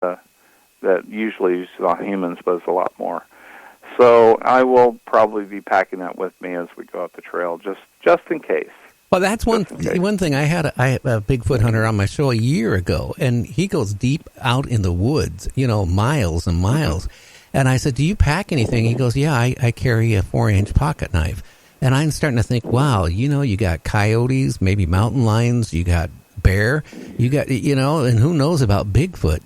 that usually uses on humans, but it's a lot more. So I will probably be packing that with me as we go up the trail, just in case. Well, that's one thing. I had a Bigfoot hunter on my show a year ago, and he goes deep out in the woods, miles and miles. And I said, do you pack anything? He goes, yeah, I carry a 4-inch pocket knife. And I'm starting to think, wow, you got coyotes, maybe mountain lions, you got bear, you got, and who knows about Bigfoot,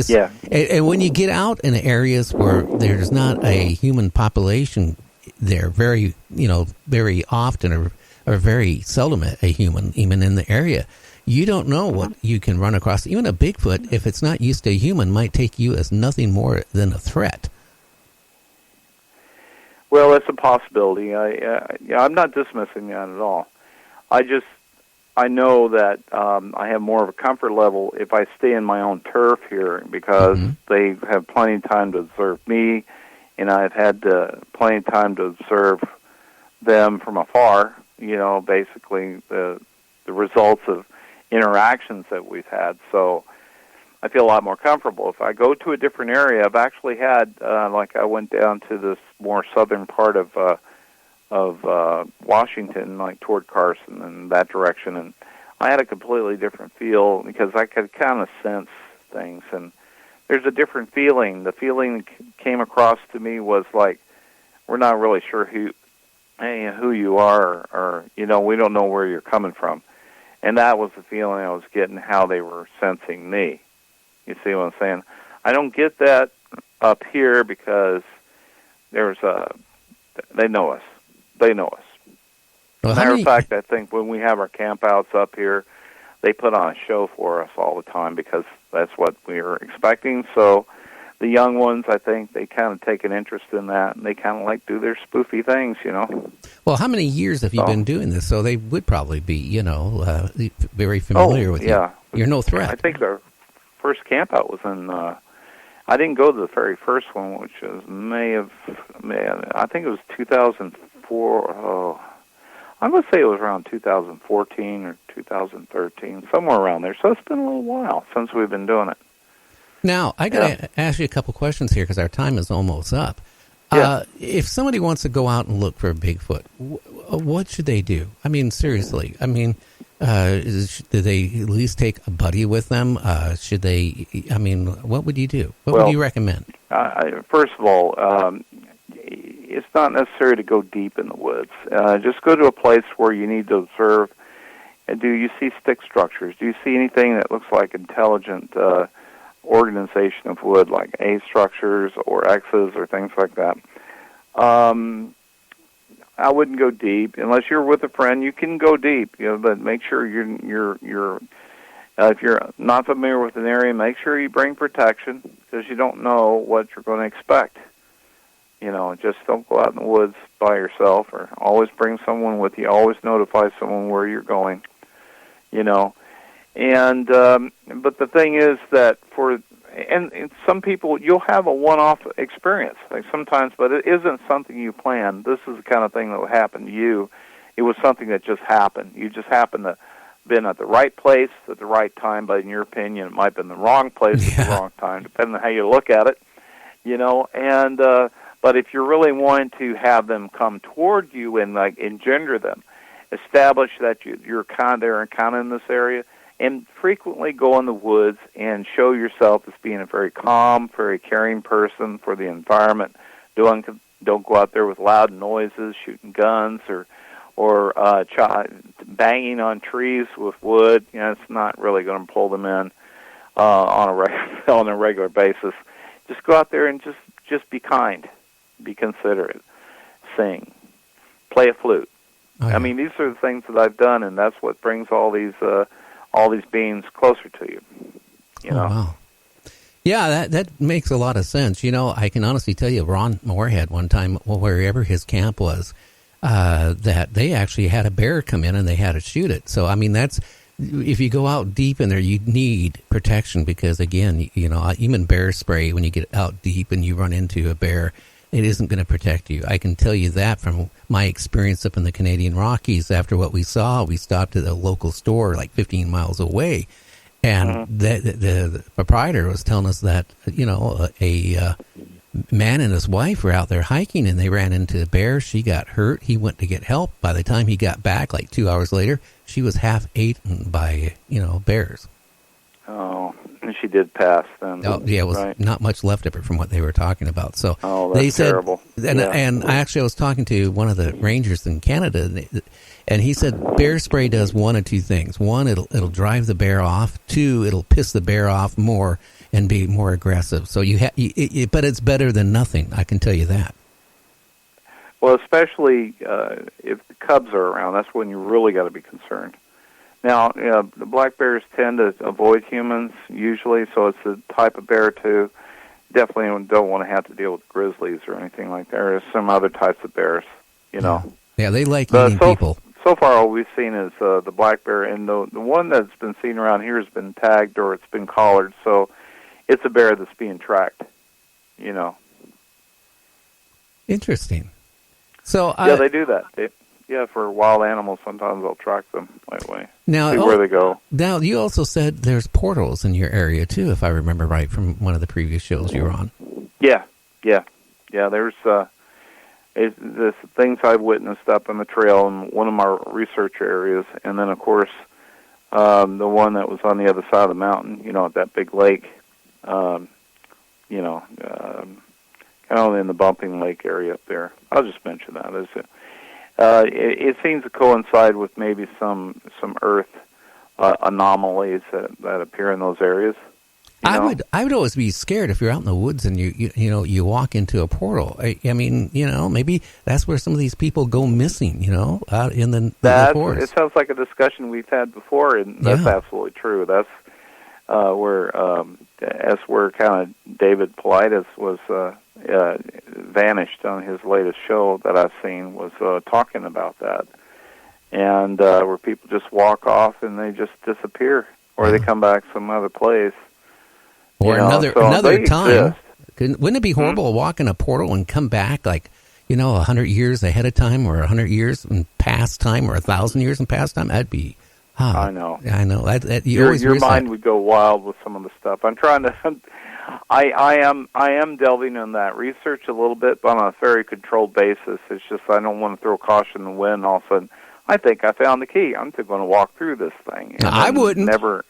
Yeah. And when you get out in areas where there's not a human population there, very often or very seldom a human even in the area, you don't know what you can run across. Even a Bigfoot, if it's not used to a human, might take you as nothing more than a threat. Well, it's a possibility. I'm not dismissing that at all. I know that I have more of a comfort level if I stay in my own turf here because they have plenty of time to observe me, and I've had plenty of time to observe them from afar, basically the results of interactions that we've had. So I feel a lot more comfortable. If I go to a different area, I've actually had, I went down to this more southern part of Washington, like toward Carson and that direction, and I had a completely different feel because I could kind of sense things, and there's a different feeling. The feeling that came across to me was like, we're not really sure who you are, or we don't know where you're coming from. And that was the feeling I was getting, how they were sensing me. You see what I'm saying? I don't get that up here because they know us. They know us. Well, Matter of fact, I think when we have our campouts up here, they put on a show for us all the time because that's what we were expecting. So the young ones, I think, they kind of take an interest in that, and they kind of do their spoofy things, Well, how many years have you been doing this? So they would probably be, very familiar with you. You're no threat. I think our first campout was in, I didn't go to the very first one, which was May, I think it was 2004. I'm going to say it was around 2014 or 2013, somewhere around there. So it's been a little while since we've been doing it. Now, I got to ask you a couple questions here because our time is almost up. If somebody wants to go out and look for a Bigfoot, what should they do? I mean, seriously. I mean, do they at least take a buddy with them? Should they, what would you do? What would you recommend? First of all, it's not necessary to go deep in the woods. Just go to a place where you need to observe. Do you see stick structures? Do you see anything that looks like intelligent organization of wood, like A structures or X's or things like that? I wouldn't go deep unless you're with a friend. You can go deep, but make sure you're if you're not familiar with an area, make sure you bring protection because you don't know what you're going to expect. Just don't go out in the woods by yourself, or always bring someone with you. Always notify someone where you're going. And but the thing is that and some people, you'll have a one-off experience, sometimes, but it isn't something you planned. This is the kind of thing that will happen to you. It was something that just happened. You just happened to been at the right place at the right time, but in your opinion, it might have been the wrong place at the wrong time, depending on how you look at it. And but if you're really wanting to have them come toward you and engender them, establish that you're they're in this area, and frequently go in the woods and show yourself as being a very calm, very caring person for the environment. Don't go out there with loud noises, shooting guns, or banging on trees with wood. It's not really going to pull them in on a regular basis. Just go out there and just be kind, be considerate, sing, play a flute. Oh, yeah. I mean, these are the things that I've done, and that's what brings all these beings closer to you. Oh, wow. Yeah, that makes a lot of sense. I can honestly tell you, Ron Moore one time, wherever his camp was, that they actually had a bear come in and they had to shoot it. So, I mean, that's, if you go out deep in there, you need protection because, again, even bear spray, when you get out deep and you run into a bear, it isn't going to protect you. I can tell you that from my experience up in the Canadian Rockies. After what we saw, we stopped at a local store 15 miles away. And the proprietor was telling us that, a man and his wife were out there hiking, and they ran into a bear. She got hurt. He went to get help. By the time he got back, like 2 hours later, she was half eaten by, bears. Oh, and she did pass then. Oh, yeah, it was not much left of her from what they were talking about. So that's they said, terrible. And I was talking to one of the rangers in Canada, and he said bear spray does one of two things. One, it'll drive the bear off. Two, it'll piss the bear off more and be more aggressive. So but it's better than nothing. I can tell you that. Well, especially if the cubs are around, that's when you really got to be concerned. Now, the black bears tend to avoid humans usually, so it's the type of bear too. Definitely don't want to have to deal with grizzlies or anything like that. There's some other types of bears, Yeah, they like eating people. So far, all we've seen is the black bear, and the one that's been seen around here has been tagged or it's been collared, so it's a bear that's being tracked, Interesting. So they do that. For wild animals, sometimes they'll track them that way. Now, see where they go. Now, you also said there's portals in your area, too, if I remember right, from one of the previous shows you were on. Yeah. There's the things I've witnessed up on the trail in one of my research areas, and then, of course, the one that was on the other side of the mountain, at that big lake, kind of in the Bumping Lake area up there. I'll just mention that. It seems to coincide with maybe some Earth anomalies that appear in those areas. I would always be scared if you're out in the woods and you walk into a portal. I mean, maybe that's where some of these people go missing. Out in the forest. It sounds like a discussion we've had before, and that's absolutely true. That's where kind of David Paulides was vanished on his latest show that I've seen, was talking about that, and where people just walk off and they just disappear, or they come back some other place. Or another time. Wouldn't it be horrible to walk in a portal and come back 100 years ahead of time, or 100 years in past time, or 1,000 years in past time? That'd be... I know. Your mind would go wild with some of the stuff. I'm trying to... I am delving in that research a little bit, but on a very controlled basis. It's just I don't want to throw caution in the wind. All of a sudden, I think I found the key. I'm just going to walk through this thing. I wouldn't. Never...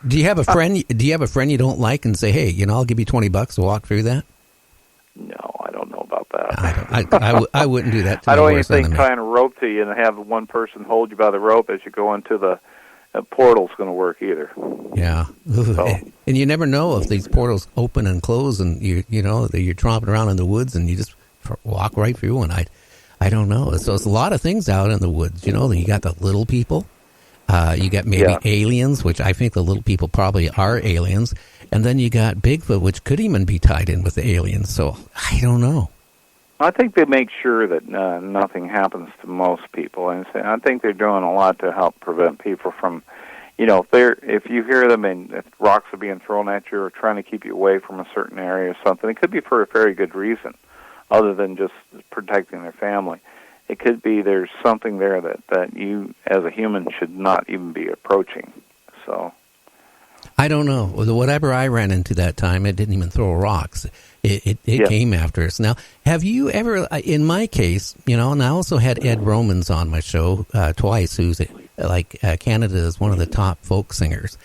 Do you have a friend? Do you have a friend you don't like, and say, "Hey, I'll give you $20 to walk through that"? No, I don't know about that. I wouldn't do that. I don't even think tying a rope to you and have one person hold you by the rope as you go into the portal's going to work either. Yeah, so. And you never know if these portals open and close, and you're tromping around in the woods, and you just walk right through one. I don't know. So it's a lot of things out in the woods. You got the little people. You got maybe aliens, which I think the little people probably are aliens. And then you got Bigfoot, which could even be tied in with the aliens. So I don't know. I think they make sure that nothing happens to most people. And I think they're doing a lot to help prevent people from, if you hear them and if rocks are being thrown at you or trying to keep you away from a certain area or something, it could be for a very good reason other than just protecting their family. It could be there's something there that you, as a human, should not even be approaching. So, I don't know. Whatever I ran into that time, it didn't even throw rocks. It came after us. Now, have you ever, in my case, and I also had Ed Romans on my show twice, who's Canada is one of the top folk singers.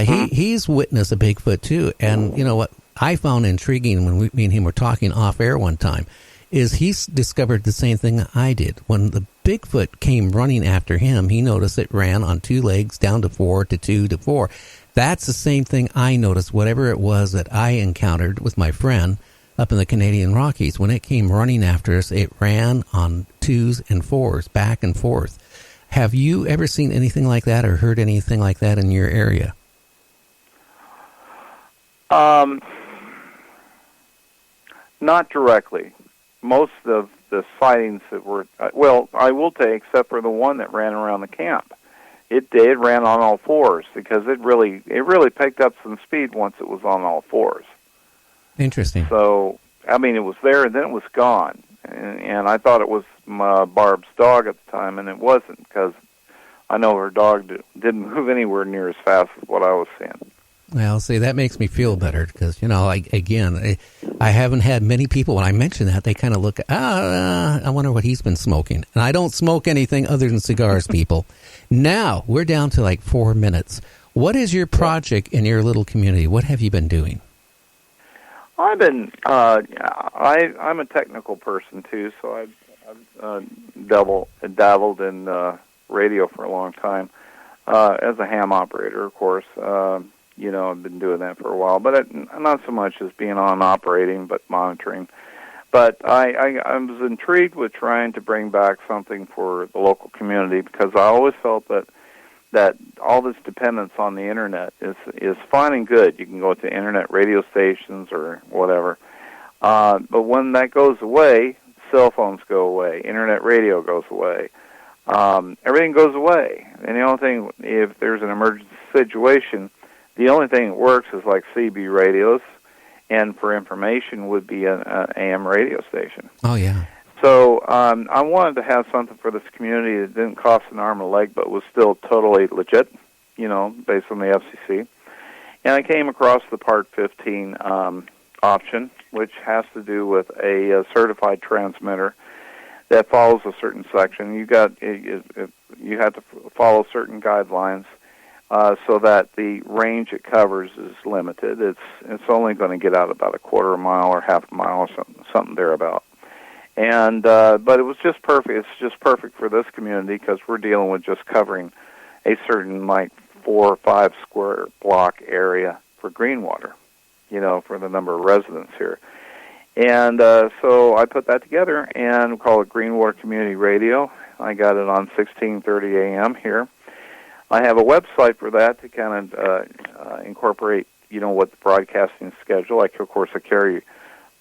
He's witnessed a Bigfoot too. And you know what I found intriguing when me and him were talking off air one time, is he's discovered the same thing I did. When the Bigfoot came running after him, he noticed it ran on 2 legs down to 4 to 2 to 4. That's the same thing I noticed, whatever it was that I encountered with my friend up in the Canadian Rockies. When it came running after us, it ran on 2s and 4s, back and forth. Have you ever seen anything like that or heard anything like that in your area? Not directly. Most of the sightings that were, I will say, except for the one that ran around the camp. It ran on all 4s because it really picked up some speed once it was on all 4s. Interesting. So, it was there and then it was gone. And I thought it was Barb's dog at the time, and it wasn't, because I know her dog didn't move anywhere near as fast as what I was seeing. Well, see, that makes me feel better because, I haven't had many people, when I mention that, they kind of look, I wonder what he's been smoking. And I don't smoke anything other than cigars, people. Now, we're down to like 4 minutes. What is your project in your little community? What have you been doing? I've been, I'm a technical person, too, so I've dabbled in radio for a long time as a ham operator, of course. I've been doing that for a while, but not so much as being on operating, but monitoring. But I was intrigued with trying to bring back something for the local community because I always felt that all this dependence on the internet is fine and good. You can go to internet radio stations or whatever, but when that goes away, cell phones go away, internet radio goes away, everything goes away. And the only thing, if there's an emergency situation, the only thing that works is like CB radios, and for information would be an AM radio station. Oh, yeah. So I wanted to have something for this community that didn't cost an arm and a leg, but was still totally legit, based on the FCC. And I came across the Part 15 option, which has to do with a certified transmitter that follows a certain section. You have to follow certain guidelines. So that the range it covers is limited. It's only going to get out about a quarter of a mile or half a mile or something thereabout. And but it was just perfect. It's just perfect for this community because we're dealing with just covering a certain 4 or 5 square block area for Greenwater, for the number of residents here. And so I put that together and call it Greenwater Community Radio. I got it on 1630 AM here. I have a website for that to kind of incorporate, what the broadcasting schedule. Of course, I carry,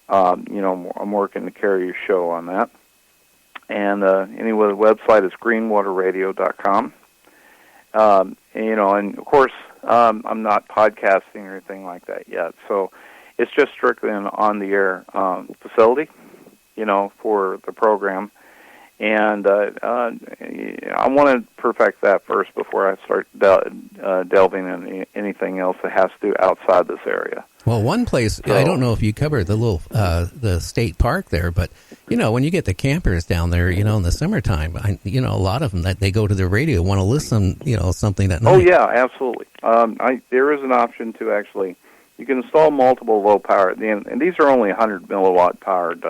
I'm working to carry your show on that. And anyway, the website is greenwaterradio.com. And of course, I'm not podcasting or anything like that yet. So it's just strictly an on-the-air facility, for the program. And I want to perfect that first before I start delving in anything else that has to do outside this area. Well, one place, I don't know if you covered the little the state park there, but, when you get the campers down there, in the summertime, a lot of them, that they go to the radio, want to listen, something at night. Oh, yeah, absolutely. There is an option to actually, you can install multiple low power, and these are only 100 milliwatt powered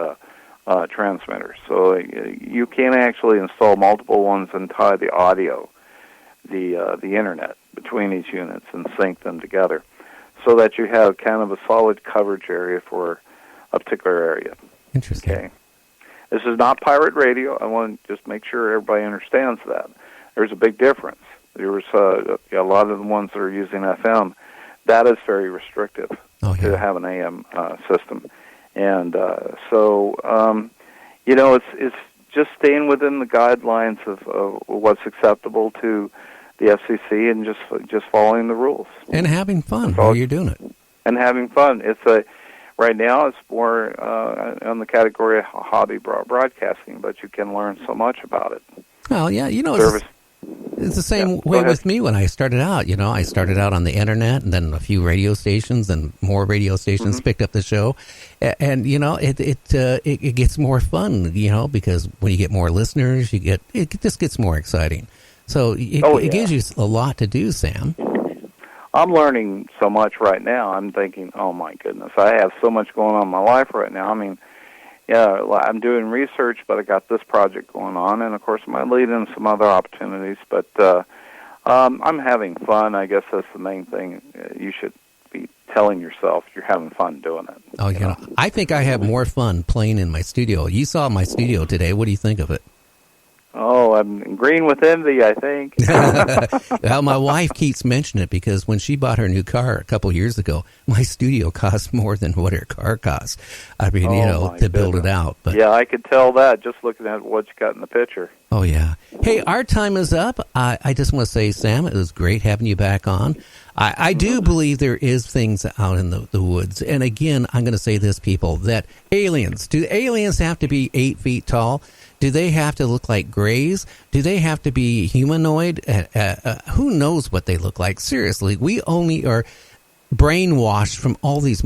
transmitters. So you can actually install multiple ones and tie the audio, the internet between these units and sync them together so that you have kind of a solid coverage area for a particular area. Interesting. Okay. This is not pirate radio. I want to just make sure everybody understands that. There's a big difference. There's a lot of the ones that are using FM, that is very restrictive to have an AM system. And it's just staying within the guidelines of what's acceptable to the FCC and just following the rules. And having fun while you're doing it. And having fun. Right now it's more on the category of hobby broadcasting, but you can learn so much about it. Well, yeah, it's the same way with me when I started out. I started out on the internet, and then a few radio stations, and more radio stations picked up the show, and it gets more fun, because when you get more listeners, it just gets more exciting. So it gives you a lot to do, Sam. I'm learning so much right now. I'm thinking, oh my goodness, I have so much going on in my life right now. I mean, yeah, I'm doing research, but I got this project going on, and of course, I might lead in some other opportunities. But I'm having fun. I guess that's the main thing. You should be telling yourself you're having fun doing it. Oh, I think I have more fun playing in my studio. You saw my studio today. What do you think of it? Oh, I'm green with envy, I think. Well, my wife keeps mentioning it because when she bought her new car a couple years ago, my studio cost more than what her car cost. I mean, to build it out. But yeah, I could tell that just looking at what you got in the picture. Oh, yeah. Hey, our time is up. I just want to say, Sam, it was great having you back on. I do believe there is things out in the woods. And again, I'm going to say this, people, that aliens, do aliens have to be 8 feet tall? Do they have to look like grays? Do they have to be humanoid? Who knows what they look like? Seriously, we only are brainwashed from all these